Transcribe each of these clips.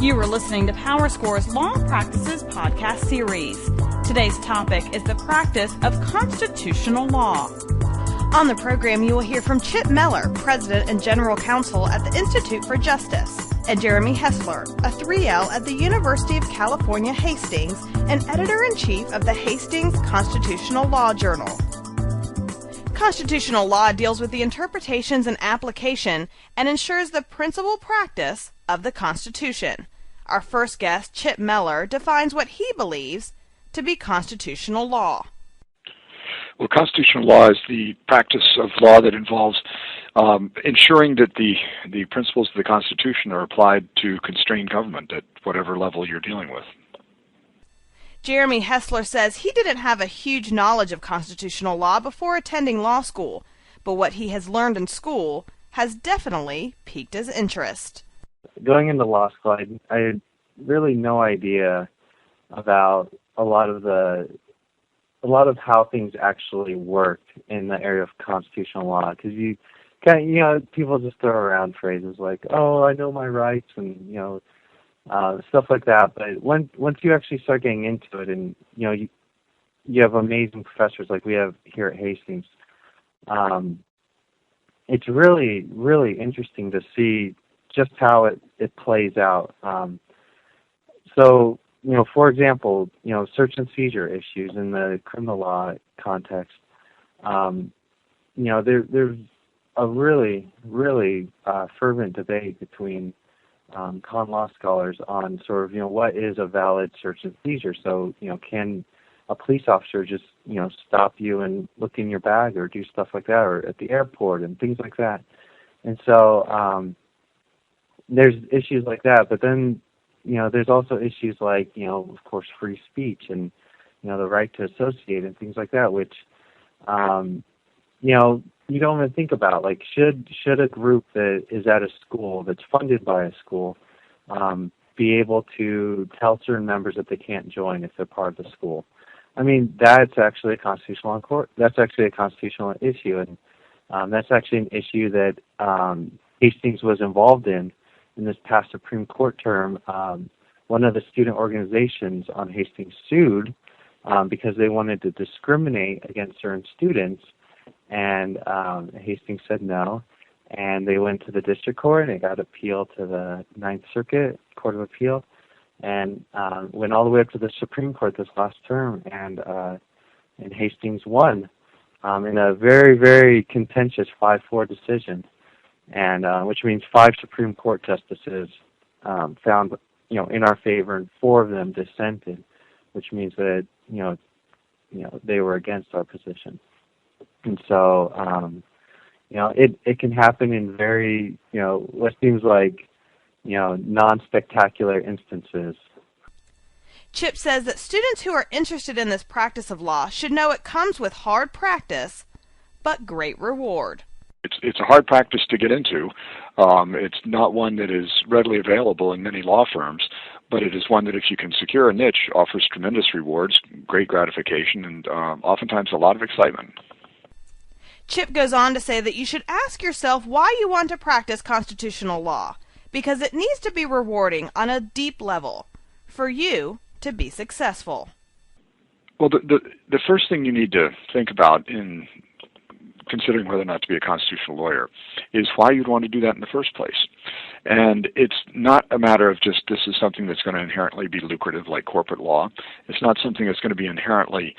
You are listening to PowerScore's Law Practices podcast series. Today's topic is the practice of constitutional law. On the program, you will hear from Chip Meller, President and General Counsel at the Institute for Justice, and Jeremy Hessler, a 3L at the University of California, Hastings, and Editor-in-Chief of the Hastings Constitutional Law Journal. Constitutional law deals with the interpretations and application and ensures the principal practice of the Constitution. Our first guest, Chip Meller, defines what he believes to be constitutional law. Well, constitutional law is the practice of law that involves ensuring that the principles of the Constitution are applied to constrain government at whatever level you're dealing with. Jeremy Hessler says he didn't have a huge knowledge of constitutional law before attending law school, but what he has learned in school has definitely piqued his interest. Going into law school, I had really no idea about a lot of how things actually worked in the area of constitutional law, because people just throw around phrases like, "Oh, I know my rights," and stuff like that. But once you actually start getting into it, and you have amazing professors like we have here at Hastings, it's really, really interesting to see just how it plays out. For example, search and seizure issues in the criminal law context. There's a really, really fervent debate between con law scholars on sort of what is a valid search and seizure. So can a police officer just stop you and look in your bag or do stuff like that, or at the airport and things like that. And so there's issues like that, but then there's also issues like of course free speech and the right to associate and things like that, which you don't even think about. Like, should a group that is at a school that's funded by a school be able to tell certain members that they can't join if they're part of the school? I mean, that's actually a constitutional issue, and that's actually an issue that Hastings was involved in this past Supreme Court term. One of the student organizations on Hastings sued because they wanted to discriminate against certain students, and Hastings said no, and they went to the district court, and it got appealed to the Ninth Circuit Court of Appeal, and went all the way up to the Supreme Court this last term, and Hastings won in a very, very contentious 5-4 decision, and which means 5 Supreme Court justices found in our favor, and 4 of them dissented, which means that they were against our position. And so it can happen in very what seems like non-spectacular instances. Chip says that students who are interested in this practice of law should know it comes with hard practice, but great reward. It's a hard practice to get into. It's not one that is readily available in many law firms, but it is one that, if you can secure a niche, offers tremendous rewards, great gratification, and oftentimes a lot of excitement. Chip goes on to say that you should ask yourself why you want to practice constitutional law, because it needs to be rewarding on a deep level for you to be successful. Well, the first thing you need to think about in considering whether or not to be a constitutional lawyer is why you'd want to do that in the first place. And it's not a matter of just this is something that's going to inherently be lucrative like corporate law. It's not something that's going to be inherently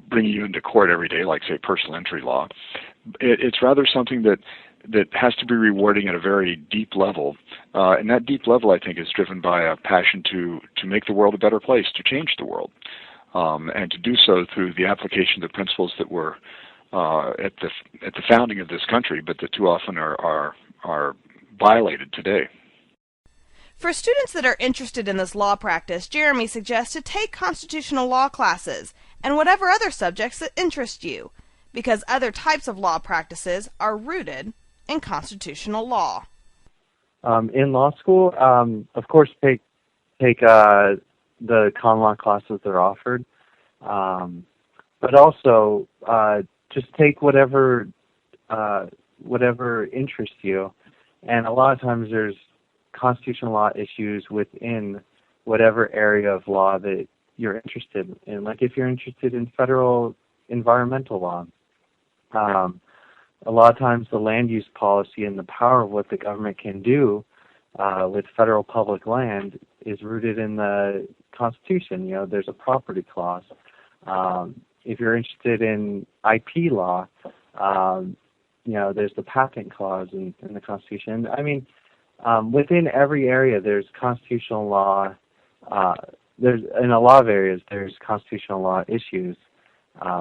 bringing you into court every day like, say, personal injury law. It's rather something that has to be rewarding at a very deep level. And that deep level, I think, is driven by a passion to make the world a better place, to change the world, and to do so through the application of the principles that were at the founding of this country, but that too often are violated today. For students that are interested in this law practice, Jeremy suggests to take constitutional law classes and whatever other subjects that interest you, because other types of law practices are rooted in constitutional law. In law school, of course, take the common law classes that are offered, but also just take whatever interests you. And a lot of times there's constitutional law issues within whatever area of law that you're interested in. Like if you're interested in federal environmental law, a lot of times the land use policy and the power of what the government can do with federal public land is rooted in the Constitution. There's a property clause. If you're interested in IP law, there's the patent clause in the Constitution. I mean, within every area, there's constitutional law. There's in a lot of areas, there's constitutional law issues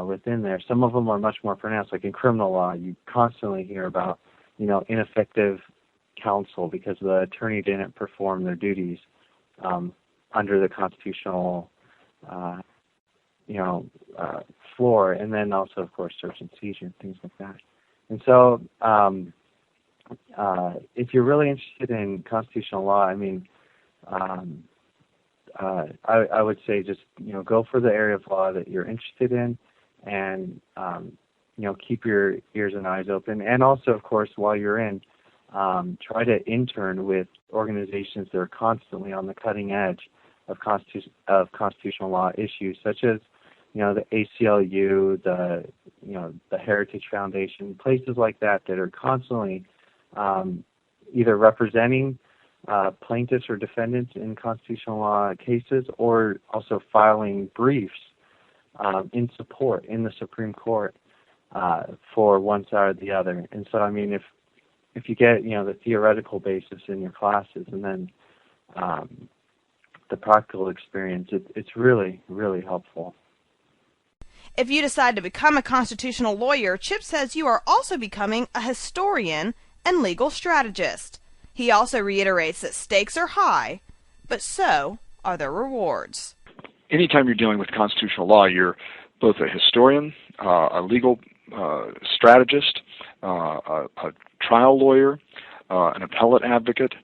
within there. Some of them are much more pronounced, like in criminal law. You constantly hear about, ineffective counsel because the attorney didn't perform their duties under the constitutional, floor, and then also, of course, search and seizure and things like that. And so, if you're really interested in constitutional law, I mean, I would say just go for the area of law that you're interested in, and keep your ears and eyes open. And also, of course, while you're in, try to intern with organizations that are constantly on the cutting edge of constitutional law issues, such as the ACLU, the Heritage Foundation, places like that are constantly either representing plaintiffs or defendants in constitutional law cases, or also filing briefs in support in the Supreme Court for one side or the other. And so, I mean, if you get the theoretical basis in your classes, and then the practical experience, it's really, really helpful. If you decide to become a constitutional lawyer, Chip says you are also becoming a historian and legal strategist. He also reiterates that stakes are high, but so are their rewards. Anytime you're dealing with constitutional law, you're both a historian, a legal strategist, a trial lawyer, an appellate advocate,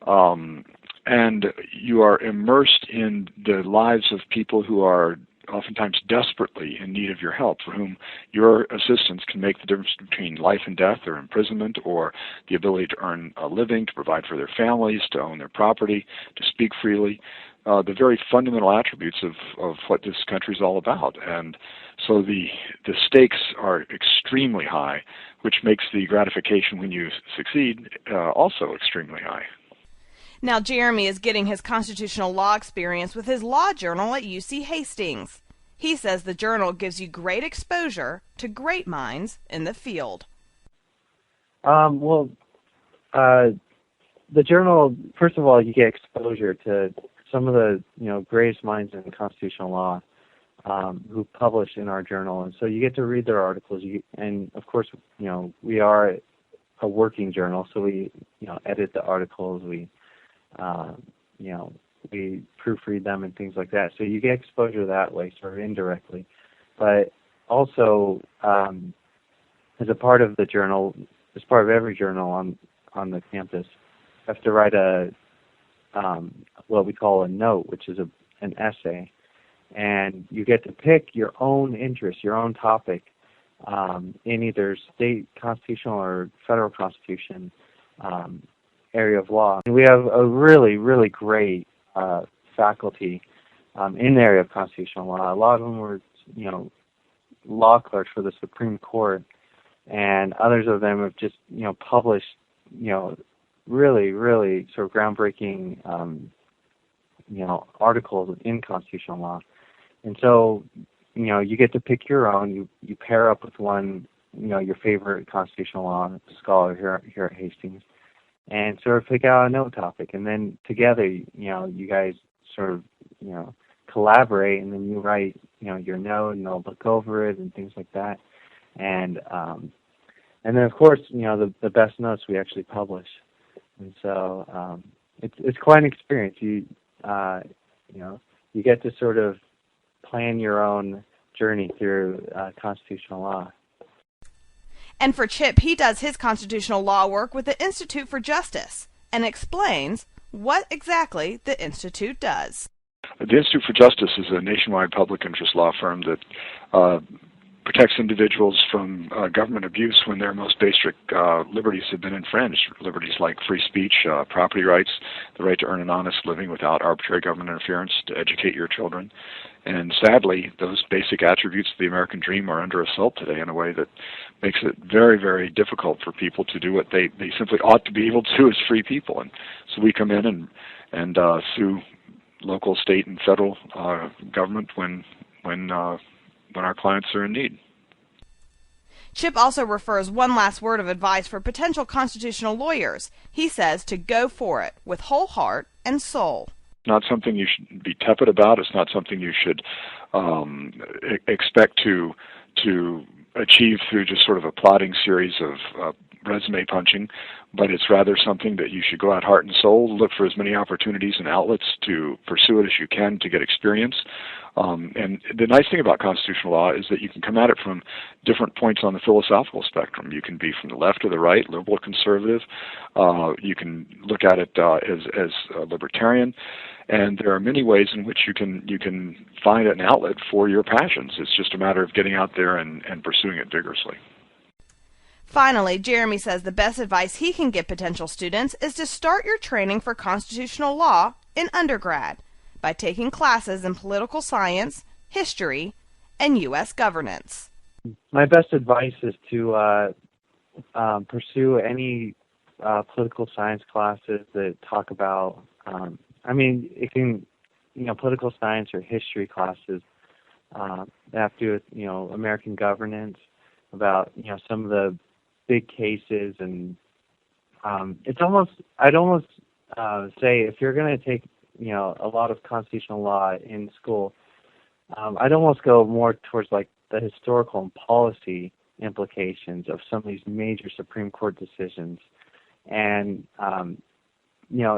and you are immersed in the lives of people who are oftentimes desperately in need of your help, for whom your assistance can make the difference between life and death, or imprisonment, or the ability to earn a living, to provide for their families, to own their property, to speak freely, the very fundamental attributes of what this country is all about. And so the stakes are extremely high, which makes the gratification when you succeed also extremely high. Now, Jeremy is getting his constitutional law experience with his law journal at UC Hastings. He says the journal gives you great exposure to great minds in the field. The journal, first of all, you get exposure to some of the greatest minds in constitutional law who publish in our journal, and so you get to read their articles. And of course, we are a working journal, so we edit the articles. We proofread them and things like that. So you get exposure that way, sort of indirectly. But also, as a part of the journal, as part of every journal on the campus, you have to write what we call a note, which is an essay. And you get to pick your own interest, your own topic, in either state constitutional or federal constitution area of law. And we have a really, really great faculty in the area of constitutional law. A lot of them were, law clerks for the Supreme Court, and others of them have just, published, really, really sort of groundbreaking, articles in constitutional law. And so, you get to pick your own. You pair up with one, your favorite constitutional law scholar here at Hastings, and sort of pick out a note topic, and then together, you guys sort of, collaborate, and then you write, your note, and they'll look over it and things like that, and then of course, the best notes we actually publish, and so it's quite an experience. You get to sort of plan your own journey through constitutional law. And for Chip, he does his constitutional law work with the Institute for Justice and explains what exactly the Institute does. The Institute for Justice is a nationwide public interest law firm that protects individuals from government abuse when their most basic liberties have been infringed. Liberties like free speech, property rights, the right to earn an honest living without arbitrary government interference, to educate your children. And sadly, those basic attributes of the American dream are under assault today in a way that makes it very, very difficult for people to do what they simply ought to be able to do as free people. And so we come in and sue local, state, and federal government when our clients are in need. Chip also refers one last word of advice for potential constitutional lawyers. He says to go for it with whole heart and soul. Not something you should be tepid about. It's not something you should expect to achieve through just sort of a plodding series of resume punching, but it's rather something that you should go out heart and soul, look for as many opportunities and outlets to pursue it as you can to get experience. And the nice thing about constitutional law is that you can come at it from different points on the philosophical spectrum. You can be from the left or the right, liberal, conservative. You can look at it as a libertarian. And there are many ways in which you can find an outlet for your passions. It's just a matter of getting out there and pursuing it vigorously. Finally, Jeremy says the best advice he can give potential students is to start your training for constitutional law in undergrad by taking classes in political science, history, and U.S. governance. My best advice is to pursue any political science classes that talk about, it can, political science or history classes that have to do with, American governance, about, some of the big cases, and I'd almost say if you're going to take a lot of constitutional law in school, I'd almost go more towards like the historical and policy implications of some of these major Supreme Court decisions, and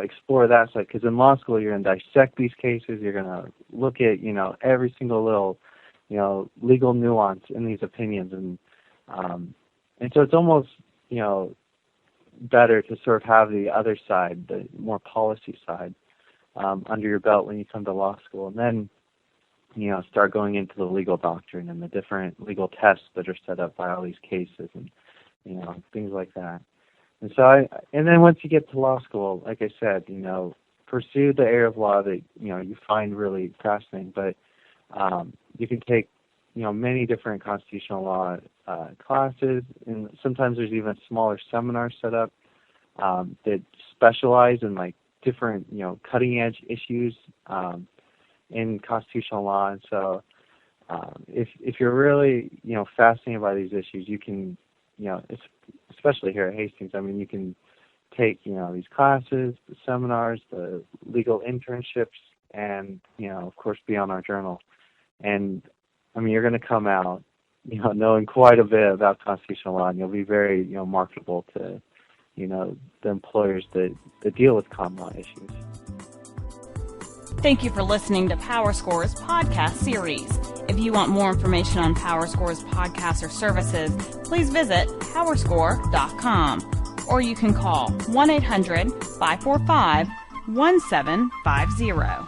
explore that side, because in law school you're going to dissect these cases, you're going to look at every single little legal nuance in these opinions, and so it's almost, better to sort of have the other side, the more policy side, under your belt when you come to law school. And then, start going into the legal doctrine and the different legal tests that are set up by all these cases and, things like that. And so and then once you get to law school, like I said, pursue the area of law that, you find really fascinating. But you can take, many different constitutional law classes, and sometimes there's even smaller seminars set up that specialize in like different, cutting edge issues in constitutional law. And so if you're really, fascinated by these issues, you can, especially here at Hastings, you can take, these classes, the seminars, the legal internships, and, of course, be on our journal. And you're going to come out, knowing quite a bit about constitutional law, and you'll be very, marketable to, the employers that deal with common law issues. Thank you for listening to PowerScore's podcast series. If you want more information on PowerScore's podcasts or services, please visit PowerScore.com, or you can call 1-800-545-1750.